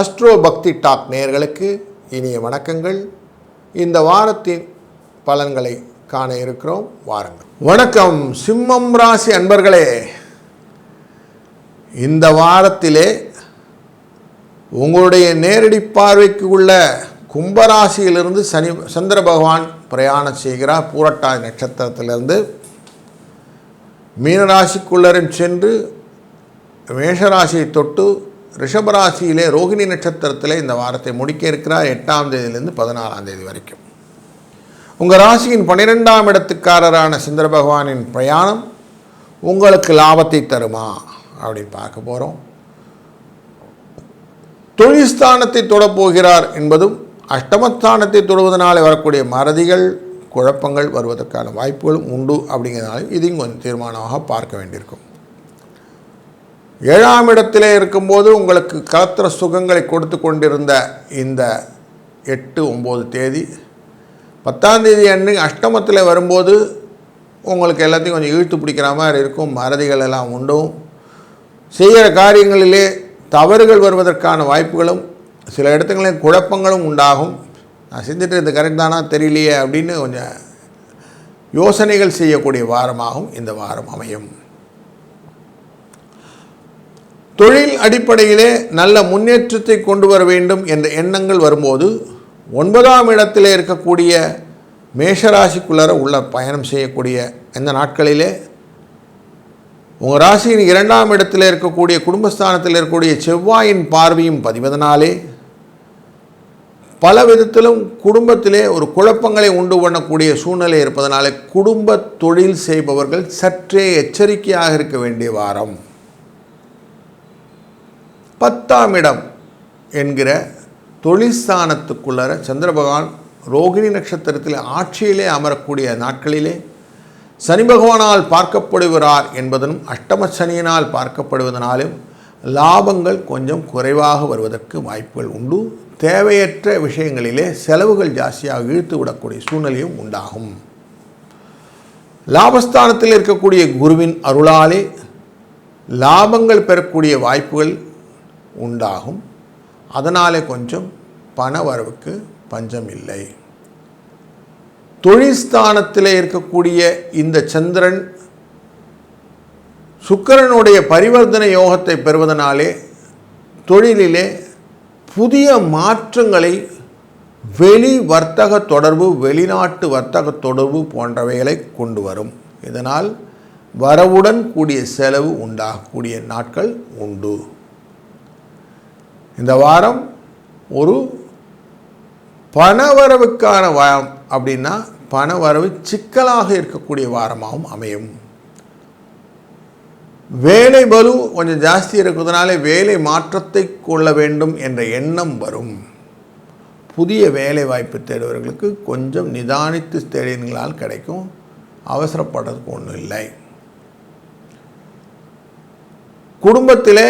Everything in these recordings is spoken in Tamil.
அஸ்ட்ரோ பக்தி டாக் நேயர்களுக்கு இனிய வணக்கங்கள். இந்த வாரத்தின் பலன்களை காண இருக்கிறோம், வாருங்கள். வணக்கம் சிம்மம் ராசி அன்பர்களே. இந்த வாரத்திலே உங்களுடைய நேரடி பார்வைக்கு உள்ள கும்பராசியிலிருந்து சந்திர பகவான் பிரயாணம் செய்கிறார். பூரட்டாதி நட்சத்திரத்திலிருந்து மீனராசிக்குள்ளரும் சென்று மேஷராசியை தொட்டு ரிஷபராசியிலே ரோகிணி நட்சத்திரத்தில் இந்த வாரத்தை முடிக்க இருக்கிறார். 8ஆம் தேதியிலிருந்து 14ஆம் தேதி வரைக்கும். உங்கள் ராசியின் 12ஆம் இடத்துக்காரரான சந்திர பகவானின் பிரயாணம் உங்களுக்கு லாபத்தை தருமா அப்படின்னு பார்க்க போகிறோம். தொழில் ஸ்தானத்தை தொடப்போகிறார் என்பதும் அஷ்டமஸ்தானத்தை தொடுவதனாலே வரக்கூடிய மறதிகள் குழப்பங்கள் வருவதற்கான வாய்ப்புகளும் உண்டு. அப்படிங்கிறதுனால இதையும் கொஞ்சம் தீர்மானமாக பார்க்க வேண்டியிருக்கும். 7ஆம் இடத்திலே இருக்கும்போது உங்களுக்கு கலத்திர சுகங்களை கொடுத்து கொண்டிருந்த இந்த 8, 9 தேதி 10ஆம் தேதி அன்று அஷ்டமத்தில் வரும்போது உங்களுக்கு எல்லாத்தையும் கொஞ்சம் இழுத்து பிடிக்கிற மாதிரி இருக்கும். மறதிகள் எல்லாம் உண்டும். செய்கிற காரியங்களிலே தவறுகள் வருவதற்கான வாய்ப்புகளும் சில இடத்துங்களில் குழப்பங்களும் உண்டாகும். நான் செஞ்சுட்டு இது கரெக்ட் தானா தெரியலையே அப்படின்னு கொஞ்சம் யோசனைகள் செய்யக்கூடிய வாரமாகவும் இந்த வாரம் அமையும். தொழில் அடிப்படையிலே நல்ல முன்னேற்றத்தை கொண்டு வர வேண்டும் என்ற எண்ணங்கள் வரும்போது 9ஆம் இடத்திலே இருக்கக்கூடிய மேஷராசிக்குள்ளர உள்ள பயணம் செய்யக்கூடிய இந்த நாட்களிலே உங்கள் ராசியின் 2ஆம் இடத்தில் இருக்கக்கூடிய குடும்பஸ்தானத்தில் இருக்கக்கூடிய செவ்வாயின் பார்வையும் பதிவதனாலே பல விதத்திலும் குடும்பத்திலே ஒரு குழப்பங்களை உண்டு பண்ணக்கூடிய சூழ்நிலை இருப்பதனாலே குடும்ப தொழில் செய்பவர்கள் சற்றே எச்சரிக்கையாக இருக்க வேண்டிய வாரம். 10ஆம் இடம் என்கிற தொழிற்ஸ்தானத்துக்குள்ளர சந்திர பகவான் ரோகிணி நட்சத்திரத்தில் ஆட்சியிலே அமரக்கூடிய நாட்களிலே சனி பகவானால் பார்க்கப்படுகிறார் என்பதனும் அஷ்டம சனியினால் பார்க்கப்படுவதனாலும் லாபங்கள் கொஞ்சம் குறைவாக வருவதற்கு வாய்ப்புகள் உண்டு. தேவையற்ற விஷயங்களிலே செலவுகள் ஜாஸ்தியாக இழுத்து விடக்கூடிய சூழ்நிலையும் உண்டாகும். லாபஸ்தானத்தில் இருக்கக்கூடிய குருவின் அருளாலே லாபங்கள் பெறக்கூடிய வாய்ப்புகள் உண்டாகும். அதனாலே கொஞ்சம் பண வரவுக்கு பஞ்சம் இல்லை. தொழில்ஸ்தானத்தில் இருக்கக்கூடிய இந்த சந்திரன் சுக்கிரனுடைய பரிவர்த்தனை யோகத்தை பெறுவதனாலே தொழிலிலே புதிய மாற்றங்களை வெளி வர்த்தக தொடர்பு, வெளிநாட்டு வர்த்தக தொடர்பு போன்றவைகளை கொண்டு வரும். இதனால் வரவுடன் கூடிய செலவு உண்டாகக்கூடிய நாட்கள் உண்டு. இந்த வாரம் ஒரு பணவரவுக்கான வாரம் அப்படின்னா பணவரவு சிக்கலாக இருக்கக்கூடிய வாரமாகவும் அமையும். வேலை பலு கொஞ்சம் ஜாஸ்தி இருக்கிறதுனால வேலை மாற்றத்தை கொள்ள வேண்டும் என்ற எண்ணம் வரும். புதிய வேலை வாய்ப்பு தேடுவர்களுக்கு கொஞ்சம் நிதானித்து தேடினால் கிடைக்கும். அவசரப்படுறதுக்கு ஒன்றும் இல்லை. குடும்பத்திலே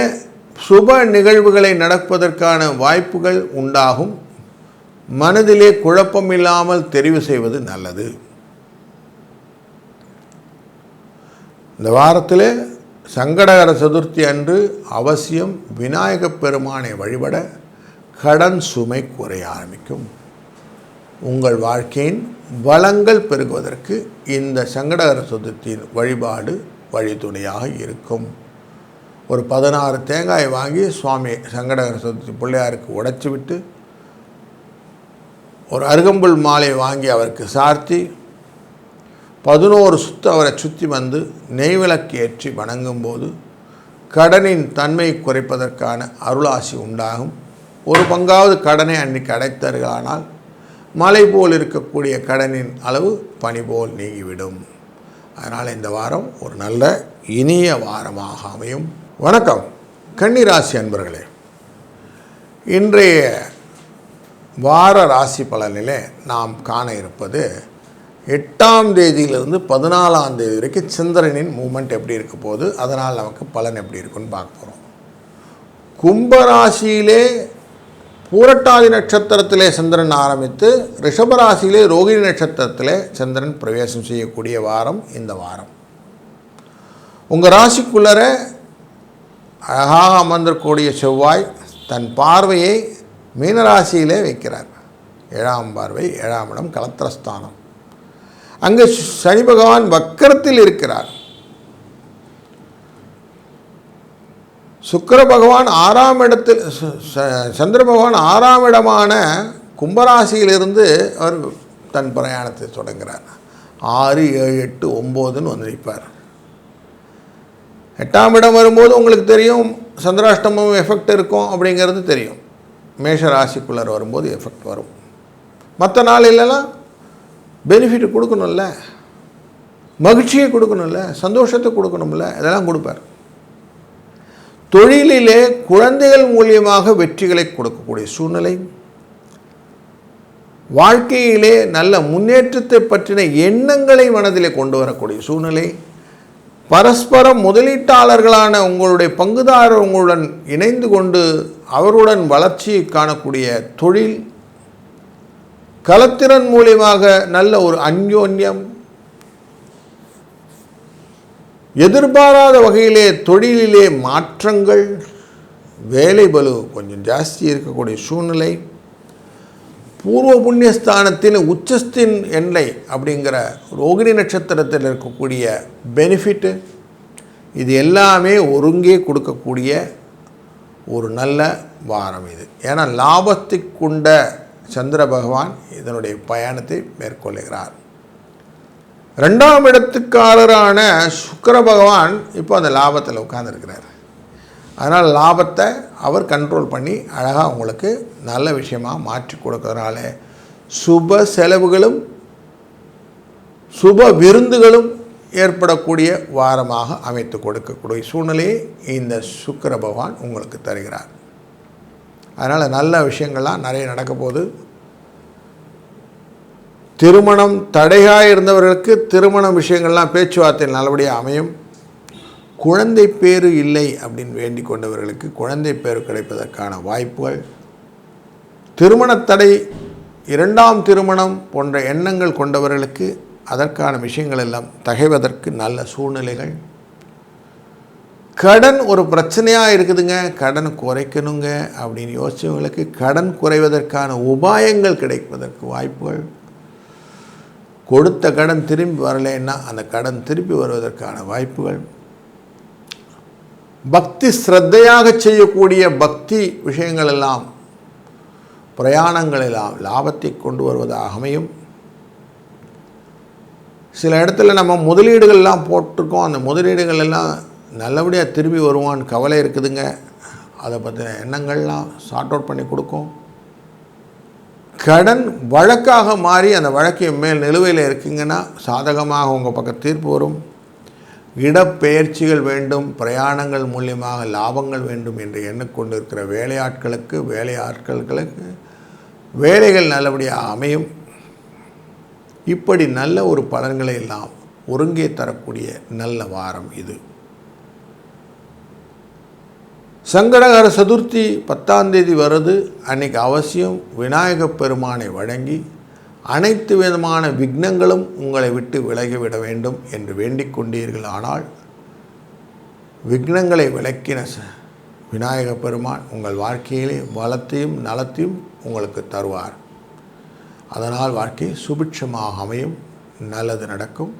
சுப நிகழ்வுகளை நடப்பதற்கான வாய்ப்புகள் உண்டாகும். மனதிலே குழப்பமில்லாமல் தெரிவு செய்வது நல்லது. இந்த வாரத்திலே சங்கடகர சதுர்த்தி அன்று அவசியம் விநாயகப் பெருமானை வழிபட கடன் சுமை குறைய ஆரம்பிக்கும். உங்கள் வாழ்க்கையின் வளங்கள் பெருகுவதற்கு இந்த சங்கடகர சதுர்த்தியின் வழிபாடு வழித்துணையாக இருக்கும். ஒரு 16 தேங்காய் வாங்கி சுவாமி சங்கடகர சதுர்த்தி பிள்ளையாருக்கு உடைச்சி விட்டு ஒரு அருகம்புல் மாலை வாங்கி அவருக்கு சார்த்தி 11 சுற்று அவரை சுற்றி வந்து நெய்விளக்கு ஏற்றி வணங்கும்போது கடனின் தன்மை குறைப்பதற்கான அருளாசி உண்டாகும். ஒரு பங்காவது கடனை அன்றைக்கு அடைத்தார்களானால் மலை போல் இருக்கக்கூடிய கடனின் அளவு பனி போல் நீங்கிவிடும். அதனால் இந்த வாரம் ஒரு நல்ல இனிய வாரமாக அமையும். வணக்கம் கன்னிராசி அன்பர்களே. இன்றைய வார ராசி பலனிலே நாம் காண இருப்பது 8ஆம் தேதியிலிருந்து 14ஆம் தேதி வரைக்கும் சந்திரனின் மூமெண்ட் எப்படி இருக்க போகுது, அதனால் நமக்கு பலன் எப்படி இருக்குன்னு பார்க்க போகிறோம். கும்பராசியிலே பூரட்டாதி நட்சத்திரத்திலே சந்திரன் ஆரம்பித்து ரிஷபராசியிலே ரோகிணி நட்சத்திரத்திலே சந்திரன் பிரவேசம் செய்யக்கூடிய வாரம் இந்த வாரம். உங்கள் ராசிக்குள்ளர அழகாக அமர்ந்திருக்கக்கூடிய செவ்வாய் தன் பார்வையை மீனராசியிலே வைக்கிறார். 7ஆம் பார்வை, 7ஆம் இடம் கலத்திரஸ்தானம். அங்கே சனி பகவான் வக்கரத்தில் இருக்கிறார். சுக்கிர பகவான் 6ஆம் இடத்தில், சந்திர பகவான் 6ஆம் இடமான கும்பராசியிலிருந்து அவர் தன் பிரயாணத்தை தொடங்குகிறார். 6, 7, 8, 9ன்னு வந்து நிற்பார். 8ஆம் இடம் வரும்போது உங்களுக்கு தெரியும் சந்திராஷ்டமம் எஃபெக்ட் இருக்கும் அப்படிங்கிறது தெரியும். மேஷ ராசிக்குள்ளர் வரும்போது எஃபெக்ட் வரும். மற்ற நாளிலெல்லாம் பெனிஃபிட் கொடுக்கணும்ல, மகிழ்ச்சியை கொடுக்கணும்ல, சந்தோஷத்தை கொடுக்கணும்ல, இதெல்லாம் கொடுப்பார். தொழிலிலே குழந்தைகள் மூலியமாக வெற்றிகளை கொடுக்கக்கூடிய சூழ்நிலை, வாழ்க்கையிலே நல்ல முன்னேற்றத்தை பற்றின எண்ணங்களை மனதிலே கொண்டு வரக்கூடிய சூழ்நிலை, பரஸ்பரம் முதலீட்டாளர்களான உங்களுடைய பங்குதாரர் உங்களுடன் இணைந்து கொண்டு அவருடன் வளர்ச்சியை காணக்கூடிய தொழில், கலத்திறன் மூலியமாக நல்ல ஒரு அந்யோன்யம், எதிர்பாராத வகையிலே தொழிலிலே மாற்றங்கள், வேலை பளு கொஞ்சம் ஜாஸ்தி இருக்கக்கூடிய சூழ்நிலை, பூர்வ புண்ணியஸ்தானத்தின் உச்சஸ்தின் எண்ணெய் அப்படிங்கிற ரோகிணி நட்சத்திரத்தில் இருக்கக்கூடிய பெனிஃபிட்டு, இது எல்லாமே ஒருங்கே கொடுக்கக்கூடிய ஒரு நல்ல வாரம் இது. ஏன்னா லாபத்தை கொண்ட சந்திர பகவான் இதனுடைய பயணத்தை மேற்கொள்ளுகிறார். 2ஆம் இடத்துக்காரரான சுக்கிர பகவான் இப்போ அந்த லாபத்தில் உட்கார்ந்துருக்கிறார். அதனால் லாபத்தை அவர் கண்ட்ரோல் பண்ணி அழகாக உங்களுக்கு நல்ல விஷயமாக மாற்றி கொடுக்கறதுனால சுப செலவுகளும் சுப விருந்துகளும் ஏற்படக்கூடிய வாரமாக அமைத்து கொடுக்கக்கூடிய சூழ்நிலையை இந்த சுக்கிர பகவான் உங்களுக்கு தருகிறார். அதனால் நல்ல விஷயங்கள்லாம் நிறைய நடக்க போகுது. திருமணம் தடையாக இருந்தவர்களுக்கு திருமண விஷயங்கள்லாம் பேச்சுவார்த்தை நல்லபடியாக அமையும். குழந்தை பேரு இல்லை அப்படின்னு வேண்டிக் கொண்டவர்களுக்கு குழந்தை பேரு கிடைப்பதற்கான வாய்ப்புகள், திருமண தடை, 2ஆம் திருமணம் போன்ற எண்ணங்கள் கொண்டவர்களுக்கு அதற்கான விஷயங்கள் எல்லாம் தகைவதற்கு நல்ல சூழ்நிலைகள், கடன் ஒரு பிரச்சனையாக இருக்குதுங்க, கடன் குறைக்கணுங்க அப்படின்னு யோசிச்சவங்களுக்கு கடன் குறைவதற்கான உபாயங்கள் கிடைப்பதற்கு வாய்ப்புகள், கொடுத்த கடன் திரும்பி வரலைன்னா அந்த கடன் திருப்பி வருவதற்கான வாய்ப்புகள், பக்தி ஸ்ரத்தையாக செய்யக்கூடிய பக்தி விஷயங்கள் எல்லாம் பிரயாணங்கள் எல்லாம் லாபத்தை கொண்டு வருவதாக அமையும். சில இடத்துல நம்ம முதலீடுகள்லாம் போட்டிருக்கோம், அந்த முதலீடுகள் எல்லாம் நல்லபடியாக திரும்பி வருவான்னு கவலை இருக்குதுங்க. அதை பற்றின எண்ணங்கள்லாம் சார்ட் அவுட் பண்ணி கொடுக்கும். கடன் வழக்காக மாறி அந்த வழக்கு மேல் நிலுவையில் இருக்குங்கன்னா சாதகமாக உங்கள் பக்கம் தீர்ப்பு வரும். இடப்பெயர்ச்சிகள் வேண்டும், பிரயாணங்கள் மூலியமாக லாபங்கள் வேண்டும் என்று எண்ணிக்கொண்டிருக்கிற வேலையாட்களுக்கு வேலைகள் நல்லபடியாக அமையும். இப்படி நல்ல ஒரு பலன்களை எல்லாம் ஒருங்கே தரக்கூடிய நல்ல வாரம் இது. சங்கடகர சதுர்த்தி 10ஆம் தேதி வருது. அன்னைக்கு அவசியம் விநாயகப் பெருமானை வழங்கி அனைத்து விதமான விக்னங்களும் உங்களை விட்டு விலகிவிட வேண்டும் என்று வேண்டிக் கொண்டீர்கள். ஆனால் விக்னங்களை விலக்கின விநாயகப் பெருமான் உங்கள் வாழ்க்கையிலே வளத்தையும் நலத்தையும் உங்களுக்கு தருவார். அதனால் வாழ்க்கை சுபிட்சமாக அமையும், நல்லது நடக்கும்.